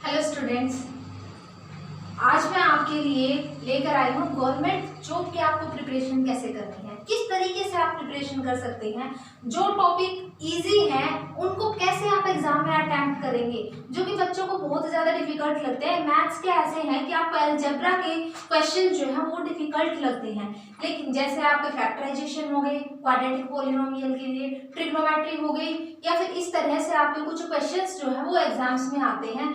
Hello students, आज मैं आपके लिए लेकर आई हूँ गवर्नमेंट जॉब की आपको प्रिपरेशन कैसे करनी है, किस तरीके से आप प्रिपरेशन कर सकते हैं। जो टॉपिक इजी हैं उनको कैसे आप एग्जाम में अटेम्प्ट करेंगे, जो कि बच्चों को बहुत ज़्यादा डिफिकल्ट लगते हैं। मैथ्स के ऐसे हैं कि आपको अलजेब्रा के क्वेश्चन जो है वो डिफिकल्ट लगते हैं, लेकिन जैसे आपके फैक्टराइजेशन हो गए, क्वाड्रेटिक पॉलिनोमियल के लिए ट्रिग्नोमेट्री हो गई, या फिर इस तरह से आपके कुछ क्वेश्चंस जो है वो एग्जाम्स में आते हैं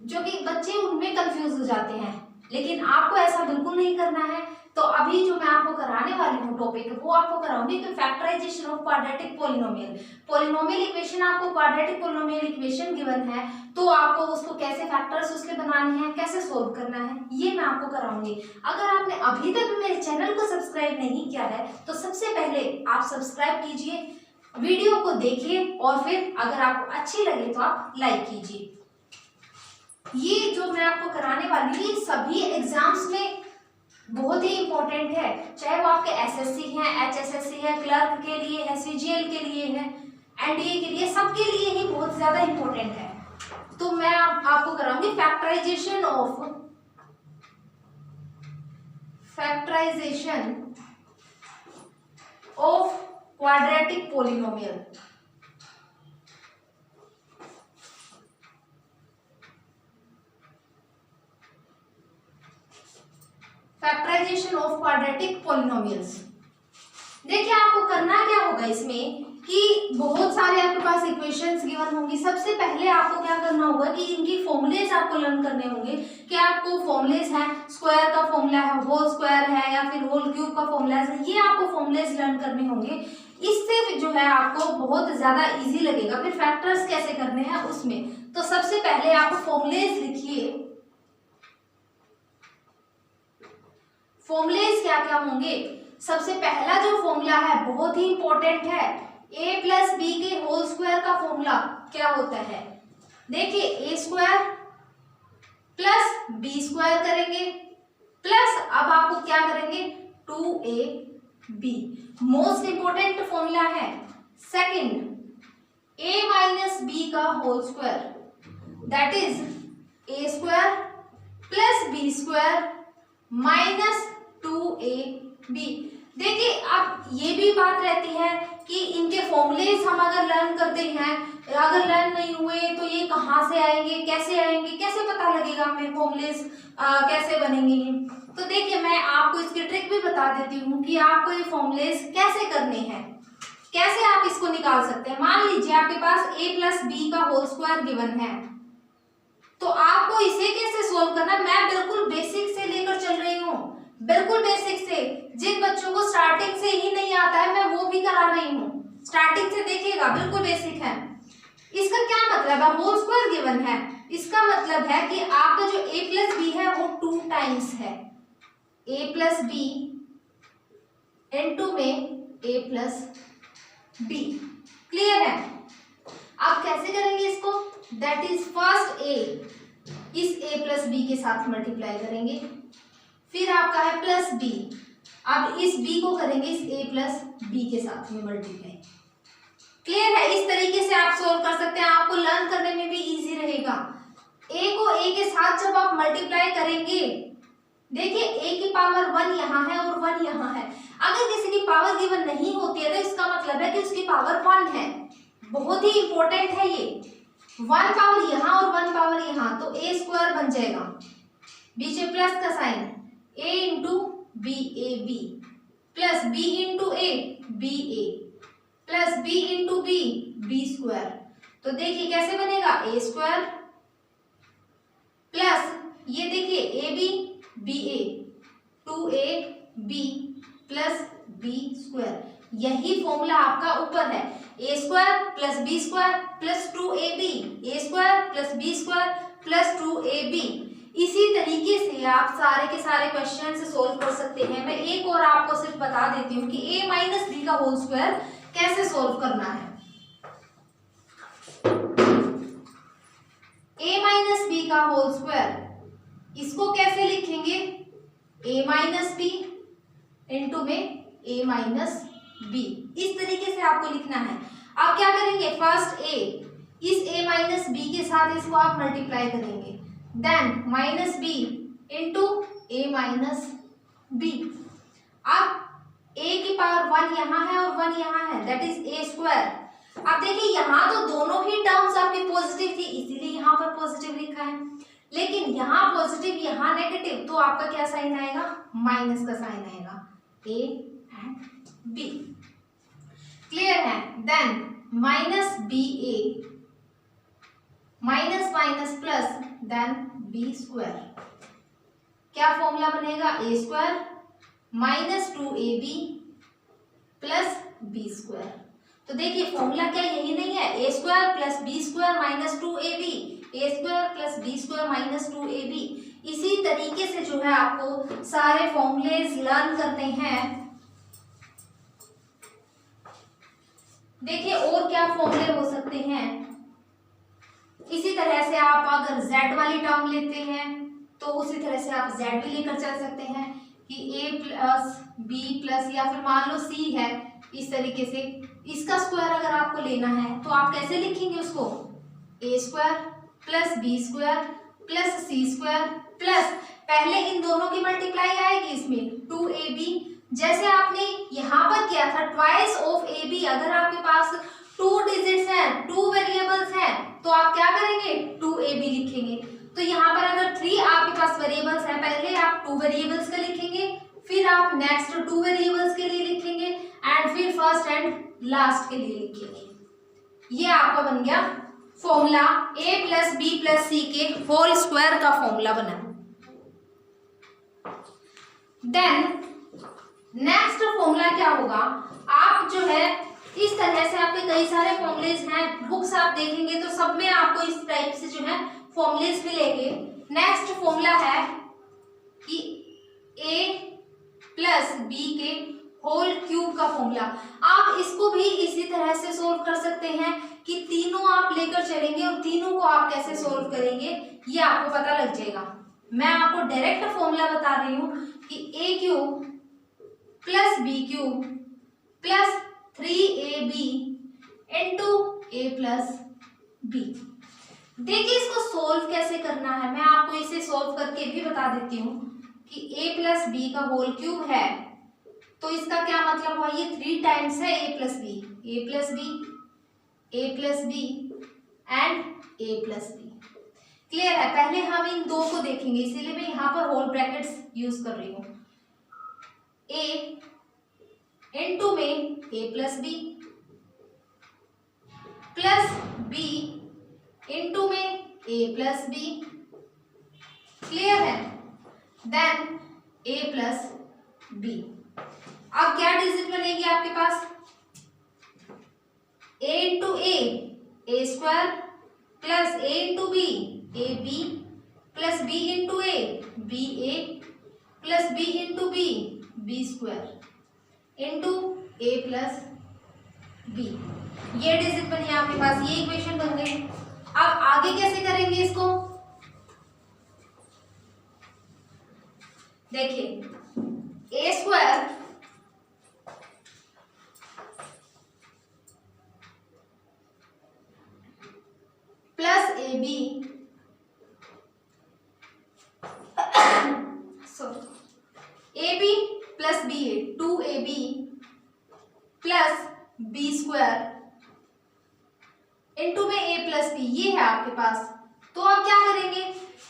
जो कि बच्चे उनमें कंफ्यूज हो जाते हैं, लेकिन आपको ऐसा बिल्कुल नहीं करना है। तो अभी जो मैं आपको कराने वाली हूँ टॉपिक वो आपको कराऊंगी कि factorization of quadratic polynomial. Polynomial equation आपको क्वाड्रेटिक पॉलिनोमियल इक्वेशन गिवन है तो आपको उसको कैसे फैक्टर्स उसके बनाने हैं, कैसे सोल्व करना है, ये मैं आपको कराऊंगी। अगर आपने अभी तक मेरे चैनल को सब्सक्राइब नहीं किया है तो सबसे पहले आप सब्सक्राइब कीजिए, वीडियो को देखिए और फिर अगर आपको अच्छी लगे तो आप लाइक कीजिए। ये जो मैं आपको कराने वाली हूँ सभी एग्जाम्स में बहुत ही इंपॉर्टेंट है, चाहे वो आपके एसएससी है, एचएसएससी है, क्लर्क के लिए है, सीजीएल के लिए है, एनडीए के लिए, सबके लिए ही बहुत ज्यादा इंपॉर्टेंट है। तो मैं आपको कराऊंगी factorisation of quadratic polynomial. Factorisation of quadratic polynomials. देखिए आपको करना क्या होगा इसमें कि बहुत सारे आपके पास इक्वेशंस गिवन होंगी। सबसे पहले आपको क्या करना होगा कि इनकी फॉर्मूलेज आपको लर्न करने होंगे कि आपको फॉर्मूलेज है, स्क्वायर का फॉर्मूला है, होल स्क्वायर है या फिर होल क्यूब का फॉर्मूला है, ये आपको फॉर्मूलेज लर्न करने होंगे। इससे जो है आपको बहुत ज्यादा इजी लगेगा फिर फैक्टर्स कैसे करने हैं उसमें। तो सबसे पहले आप फॉर्मूलेज लिखिए। फॉर्मूलेज क्या क्या होंगे, सबसे पहला जो फॉर्मूला है बहुत ही इंपॉर्टेंट है, a प्लस बी के होल स्क्वायर का फॉर्मूला क्या होता है। देखिए ए स्क्वायर प्लस बी स्क्वायर करेंगे प्लस अब आपको क्या करेंगे 2ab, मोस्ट इंपॉर्टेंट फॉर्मूला है। सेकंड a माइनस बी का whole square that is a square plus B square minus 2ab। देखिए अब ये भी बात रहती है कि इनके फॉर्मूलेज हम अगर लर्न करते हैं, अगर लर्न नहीं हुए तो ये कहाँ से आएंगे, कैसे पता लगेगा हमें फॉर्मूलेज कैसे बनेंगे। तो देखिए मैं आपको इसकी ट्रिक भी बता देती हूँ कि आपको ये फॉर्मूलेज कैसे करने हैं, कैसे आप इसको निकाल सकते हैं। मान लीजिए आपके पास a प्लस बी का होल स्क्वायर गिवन है, तो आपको इसे कैसे सोल्व करना, मैं बिल्कुल बेसिक से लेकर चल रही हूँ, बिल्कुल बेसिक से। जिन बच्चों को स्टार्टिंग से ही नहीं आता है मैं वो भी करा रही हूँ, स्टार्टिंग से देखिएगा, बिल्कुल बेसिक है। इसका क्या मतलब है, होल स्क्वायर गिवन है, इसका मतलब है कि आपका जो a प्लस बी है वो 2 टाइम्स है, a प्लस बी इनटू में a प्लस बी। क्लियर है। आप कैसे करेंगे इसको, दैट इज फर्स्ट a इस a प्लस बी के साथ मल्टीप्लाई करेंगे, फिर आपका है प्लस b, अब इस b को करेंगे इस a प्लस बी के साथ में मल्टीप्लाई। क्लियर है। इस तरीके से आप सोल्व कर सकते हैं, आपको लर्न करने में भी इजी रहेगा। a को a के साथ जब आप मल्टीप्लाई करेंगे, देखिए a की पावर 1 यहाँ है और 1 यहाँ है। अगर किसी की पावर गिवन नहीं होती है तो इसका मतलब है कि उसकी पावर 1 है। बहुत ही इंपॉर्टेंट है ये, 1 पावर यहाँ और 1 पावर यहाँ, तो a स्क्वायर बन जाएगा, बीच में प्लस का sign, a into b A B plus b into a B a plus b into b b square. तो देखिए कैसे बनेगा, a स्क्वायर प्लस ये देखिए a b b A 2ab plus B square. यही फॉर्मूला आपका ऊपर है, a square plus B square plus 2ab, a square plus B square plus 2ab। इसी तरीके से आप सारे के सारे क्वेश्चन से सोल्व कर सकते हैं। मैं एक और आपको सिर्फ बता देती हूँ कि a माइनस बी का होल स्क्वायर कैसे सोल्व करना है। a माइनस बी का होल स्क्वायर इसको कैसे लिखेंगे, a माइनस बी इंटू में a माइनस बी, इस तरीके से आपको लिखना है। अब क्या करेंगे, फर्स्ट a इस a माइनस बी के साथ इसको आप मल्टीप्लाई करेंगे, देन माइनस बी इंटू ए माइनस बी। अब a की पावर 1 यहाँ है और 1 यहाँ है, दैट इज ए स्क्वायर। अब देखिए यहाँ तो दोनों ही टर्म्स आपकी पॉजिटिव थी, इसीलिए यहाँ पर पॉजिटिव लिखा है, लेकिन यहाँ पॉजिटिव यहाँ नेगेटिव, तो आपका क्या साइन आएगा, माइनस का साइन आएगा, a एंड b। क्लियर है? Then minus B A minus minus plus then B square, क्या फॉर्मूला बनेगा, A square minus 2ab plus B square. तो देखिए फॉर्मूला क्या यही नहीं है, A square plus B square minus 2ab, A square plus B square minus 2ab। इसी तरीके से जो है आपको सारे फॉर्मूलेज लर्न करते हैं। देखिए और क्या फॉर्मूले हो सकते हैं, इसी तरह से आप अगर z वाली टर्म लेते हैं तो उसी तरह से आप z भी लेकर चल सकते हैं कि a प्लस बी प्लस, या फिर मान लो c है, इस तरीके से इसका स्क्वायर अगर आपको लेना है तो आप कैसे लिखेंगे उसको, a square plus B square plus c square plus, पहले इन दोनों की मल्टीप्लाई आएगी इसमें 2ab, जैसे आपने यहाँ पर किया था ट्वाइस ऑफ ab। अगर आपके पास 2 डिजिट्स हैं, 2 वेरिएबल्स हैं, तो आप क्या करेंगे, 2ab लिखेंगे। तो यहाँ पर अगर 3 आपके पास वेरिएबल्स हैं, पहले आप 2 वेरिएबल्स का लिखेंगे, फिर आप नेक्स्ट 2 वेरिएबल्स के लिए लिखेंगे एंड फिर फर्स्ट एंड लास्ट के लिए लिखेंगे। ये आपका बन गया formula, a plus B plus C के होल स्क्वायर का फॉर्मूला बना। देन नेक्स्ट फॉर्मूला क्या होगा, आप जो है इस तरह से आपके कई सारे फॉर्मूलेज हैं, बुक्स आप देखेंगे तो सब में आपको इस टाइप से जो है फॉर्मूलेज मिलेंगे। नेक्स्ट फॉर्मूला है कि a प्लस बी के होल क्यूब का फॉर्मूला। आप इसको भी इसी तरह से सोल्व कर सकते हैं कि तीनों आप लेकर चलेंगे और तीनों को आप कैसे सोल्व करेंगे ये आपको पता लग जाएगा। मैं आपको डायरेक्ट फॉर्मूला बता रही हूँ कि a cube plus B cube plus 3ab into a plus b. देखिए इसको सोल्व कैसे करना है, मैं आपको इसे सोल्व करके भी बता देती हूँ कि a प्लस बी का होल क्यूब है, तो इसका क्या मतलब हुआ, ये 3 टाइम्स है a plus b, a plus b and a plus b. Clear है? पहले हम इन दो को देखेंगे, इसीलिए मैं यहाँ पर होल ब्रैकेट्स यूज कर रही हूँ। a इनटू में a plus B plus b into में a प्लस बी। क्लियर है? Then a plus b। अब क्या डिजिट बनेगी आपके पास, a into a square plus a into b A B plus b into a B a plus b into b b square into a plus B. ये digit बनी आपके पास, ये equation बन गई। अब आगे कैसे करेंगे इसको, देखिए ए square plus A B A B plus B A 2ab plus B square into में a प्लस बी, ये है आपके पास। तो आप क्या करेंगे,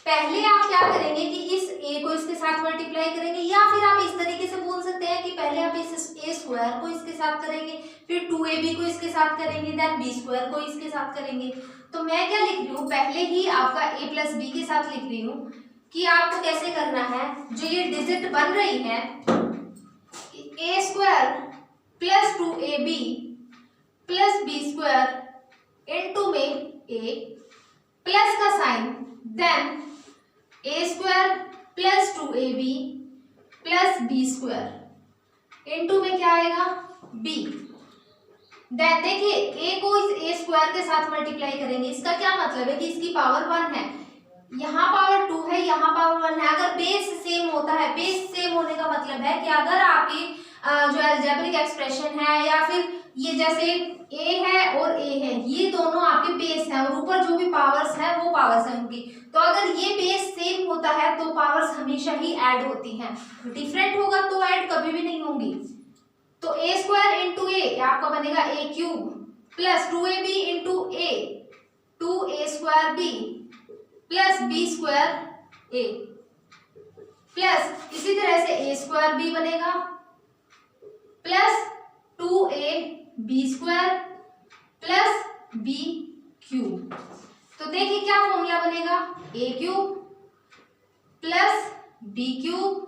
पहले आप क्या करेंगे कि इस a को इसके साथ मल्टीप्लाई करेंगे, या फिर आप इस तरीके से बोल सकते हैं कि पहले आप इस a स्क्वायर को इसके साथ करेंगे, फिर 2ab को इसके साथ करेंगे, देन b स्क्वायर को इसके साथ करेंगे। तो मैं क्या लिख रही हूँ, पहले ही आपका a प्लस बी के साथ लिख रही हूँ कि आपको कैसे करना है। जो ये डिजिट बन रही है a square plus 2ab plus B square into में a प्लस का sign, then a square plus 2ab plus B square into में क्या आएगा b। देन देखिए a को इस a स्क्वायर के साथ मल्टीप्लाई करेंगे, इसका क्या मतलब है कि इसकी पावर 1 है, यहाँ पावर 2 है, यहाँ पावर 1 है। अगर बेस सेम होता है, बेस सेम होने का मतलब है कि अगर आपकी जो अलजेब्रिक एक्सप्रेशन है या फिर ये जैसे ए है और ए है, ये दोनों आपके बेस हैं और ऊपर जो भी पावर्स है वो पावर्स हैं उनकी। तो अगर ये बेस सेम होता है तो पावर्स हमेशा ही ऐड होती हैं, डिफरेंट होगा तो ऐड कभी भी नहीं होंगी। तो ए स्क्वायर इंटू ए आपका बनेगा A cube plus 2ab into A 2a square B plus B square A plus इसी तरह से ए स्क्वायर बी बनेगा plus 2a B square plus B cube. तो देखिए क्या फॉर्मूला बनेगा, A cube plus B cube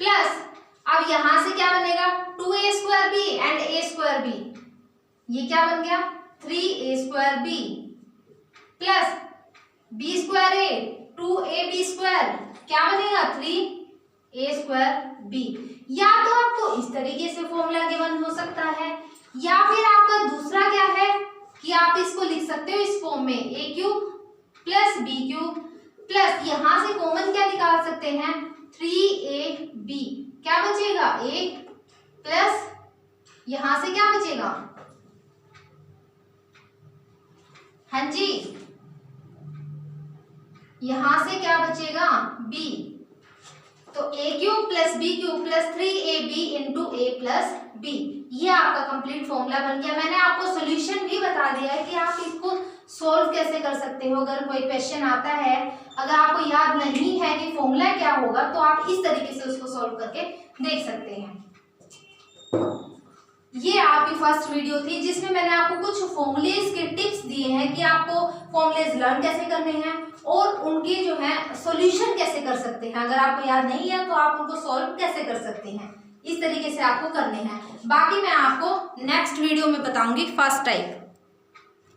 plus अब यहां से क्या बनेगा 2a square B and a square B, ये क्या बन गया 3a square B plus B square A 2ab square क्या बनेगा 3a स्क्वायर बी। या तो आपको इस तरीके से फॉर्मूला गिवन हो सकता है या फिर आपका दूसरा क्या है कि आप इसको लिख सकते हो इस फॉर्म में A cube plus B cube plus यहां से कॉमन क्या निकाल सकते हैं 3ab, क्या बचेगा ए प्लस यहां से क्या बचेगा, हाँ जी यहां से क्या बचेगा b। तो a cube plus B cube plus 3ab into a plus B, ये आपका कंप्लीट फॉर्मूला बन गया। मैंने आपको सॉल्यूशन भी बता दिया है कि आप इसको सॉल्व कैसे कर सकते हो। अगर कोई क्वेश्चन आता है, अगर आपको याद नहीं है कि फॉर्मूला क्या होगा तो आप इस तरीके से उसको सॉल्व करके देख सकते हैं। ये आपकी फर्स्ट वीडियो थी जिसमें मैंने आपको कुछ फॉर्मूलेज के टिप्स दिए हैं कि आपको फॉर्मूलेज लर्न कैसे करने हैं और उनके जो है सॉल्यूशन कैसे कर सकते हैं। अगर आपको याद नहीं है तो आप उनको सॉल्व कैसे कर सकते हैं, इस तरीके से आपको करने हैं। बाकी मैं आपको नेक्स्ट वीडियो में बताऊंगी फर्स्ट टाइप।